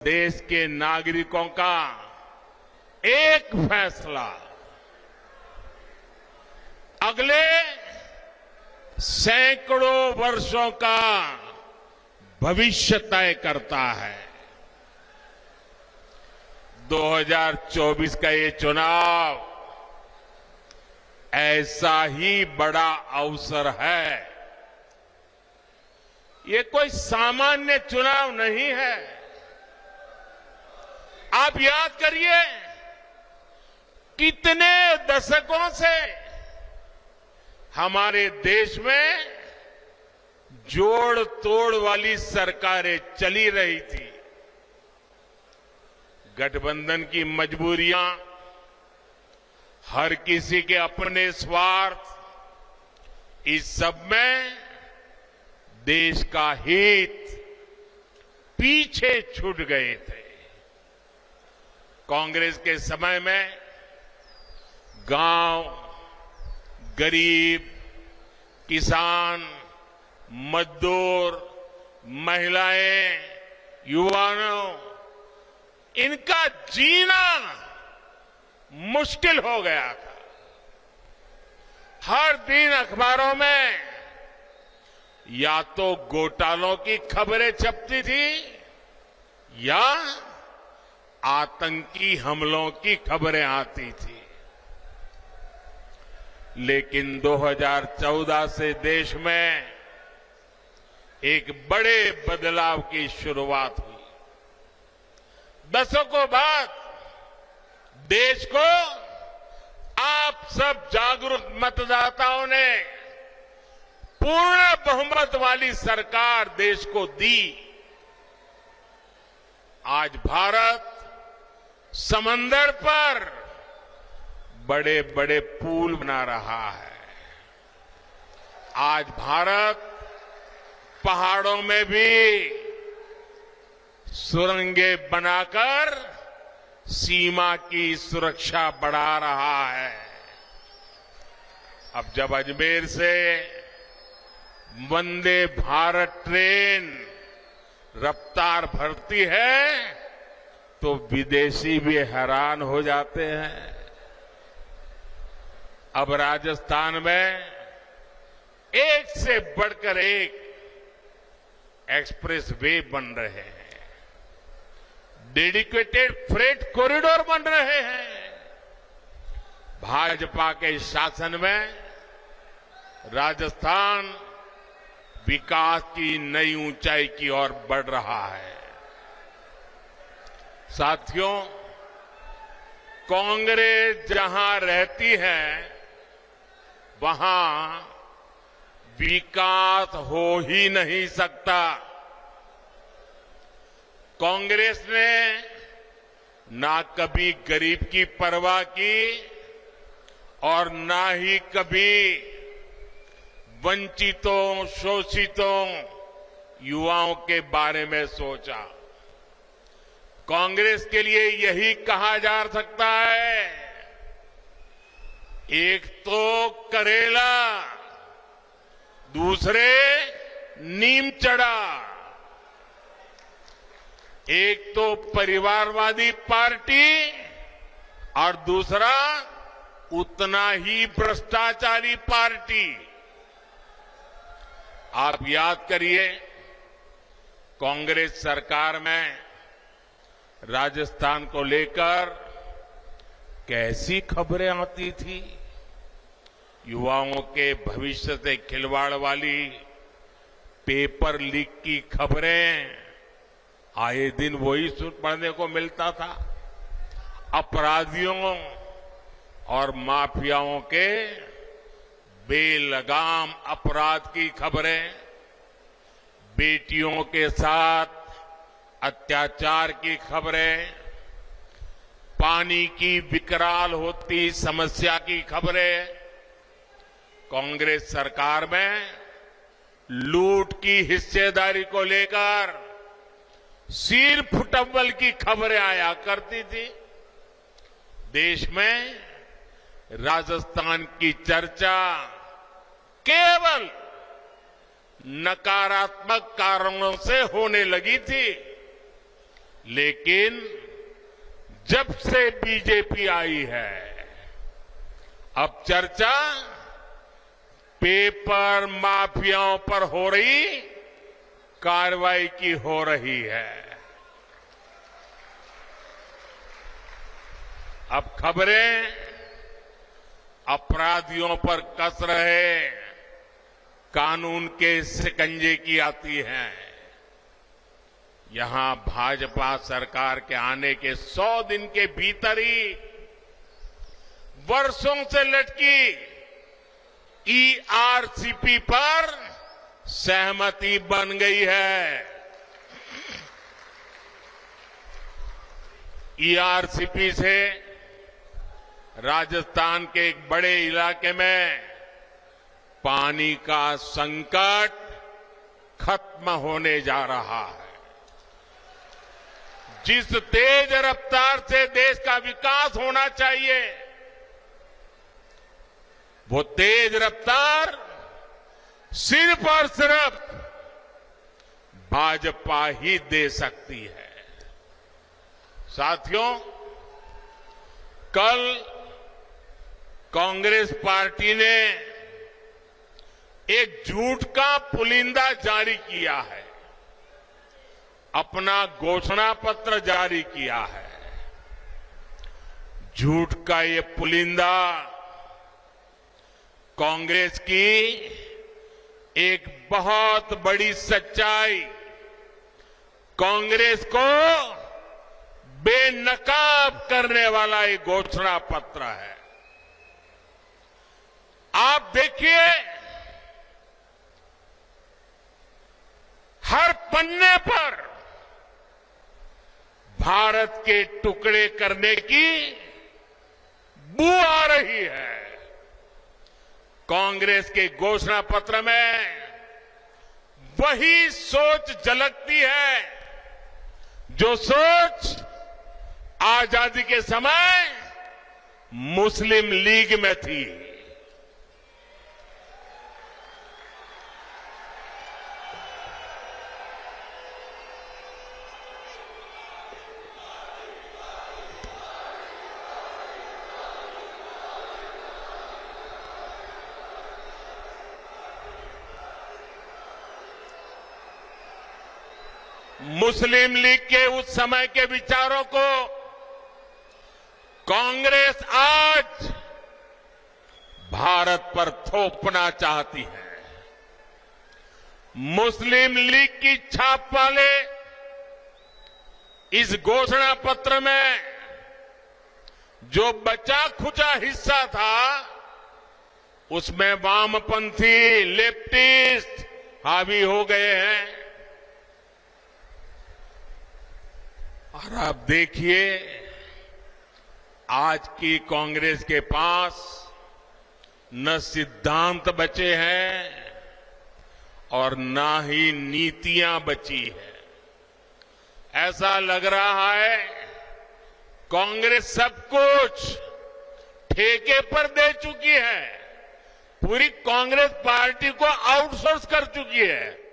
देश के नागरिकों का एक फैसला अगले सैकड़ों वर्षों का भविष्य तय करता है। 2024 का ये चुनाव ऐसा ही बड़ा अवसर है। ये कोई सामान्य चुनाव नहीं है। आप याद करिए, कितने दशकों से हमारे देश में जोड़ तोड़ वाली सरकारें चली रही थी। गठबंधन की मजबूरियां, हर किसी के अपने स्वार्थ, इस सब में देश का हित पीछे छूट गए थे। कांग्रेस के समय में गांव, गरीब, किसान, मजदूर, महिलाएं, युवाओं, इनका जीना मुश्किल हो गया था। हर दिन अखबारों में या तो घोटालों की खबरें छपती थी या आतंकी हमलों की खबरें आती थी। लेकिन 2014 से देश में एक बड़े बदलाव की शुरुआत हुई। दशकों बाद देश को आप सब जागरूक मतदाताओं ने पूर्ण बहुमत वाली सरकार देश को दी। आज भारत समंदर पर बड़े बड़े पुल बना रहा है। आज भारत पहाड़ों में भी सुरंगें बनाकर सीमा की सुरक्षा बढ़ा रहा है। अब जब अजमेर से वंदे भारत ट्रेन रफ्तार भरती है तो विदेशी भी हैरान हो जाते हैं। अब राजस्थान में एक से बढ़कर एक एक्सप्रेस वे बन रहे हैं, डेडिकेटेड फ्रेट कॉरिडोर बन रहे हैं। भाजपा के शासन में राजस्थान विकास की नई ऊंचाई की ओर बढ़ रहा है। साथियों, कांग्रेस जहां रहती है वहां विकास हो ही नहीं सकता। कांग्रेस ने ना कभी गरीब की परवाह की और ना ही कभी वंचितों, शोषितों, युवाओं के बारे में सोचा। कांग्रेस के लिए यही कहा जा सकता है, एक तो करेला, दूसरे नीम चढ़ा। एक तो परिवारवादी पार्टी और दूसरा उतना ही भ्रष्टाचारी पार्टी। आप याद करिए, कांग्रेस सरकार में राजस्थान को लेकर कैसी खबरें आती थी। युवाओं के भविष्य से खिलवाड़ वाली पेपर लीक की खबरें आए दिन वही पढ़ने को मिलता था। अपराधियों और माफियाओं के बेलगाम अपराध की खबरें, बेटियों के साथ अत्याचार की खबरें, पानी की विकराल होती समस्या की खबरें, कांग्रेस सरकार में लूट की हिस्सेदारी को लेकर सिर फुटव्वल की खबरें आया करती थी। देश में राजस्थान की चर्चा केवल नकारात्मक कारणों से होने लगी थी। लेकिन जब से बीजेपी आई है, अब चर्चा पेपर माफियाओं पर हो रही कार्रवाई की हो रही है। अब खबरें अपराधियों पर कस रहे कानून के शिकंजे की आती हैं। यहां भाजपा सरकार के आने के 100 दिन के भीतर ही वर्षों से लटकी ईआरसीपी पर सहमति बन गई है। ईआरसीपी से राजस्थान के एक बड़े इलाके में पानी का संकट खत्म होने जा रहा है। जिस तेज रफ्तार से देश का विकास होना चाहिए, वो तेज रफ्तार सिर्फ और सिर्फ भाजपा ही दे सकती है। साथियों, कल कांग्रेस पार्टी ने एक झूठ का पुलिंदा जारी किया है, अपना घोषणा पत्र जारी किया है। झूठ का ये पुलिंदा कांग्रेस की एक बहुत बड़ी सच्चाई, कांग्रेस को बेनकाब करने वाला एक घोषणा पत्र है। आप देखिए, हर पन्ने पर भारत के टुकड़े करने की बू आ रही है। कांग्रेस के घोषणा पत्र में वही सोच झलकती है जो सोच आजादी के समय मुस्लिम लीग में थी। मुस्लिम लीग के उस समय के विचारों को कांग्रेस आज भारत पर थोपना चाहती है। मुस्लिम लीग की छाप वाले इस घोषणा पत्र में जो बचा खुचा हिस्सा था, उसमें वामपंथी लेफ्टिस्ट हावी हो गए हैं। और अब देखिए, आज की कांग्रेस के पास न सिद्धांत बचे हैं और न ही नीतियां बची है। ऐसा लग रहा है कांग्रेस सब कुछ ठेके पर दे चुकी है, पूरी कांग्रेस पार्टी को आउटसोर्स कर चुकी है।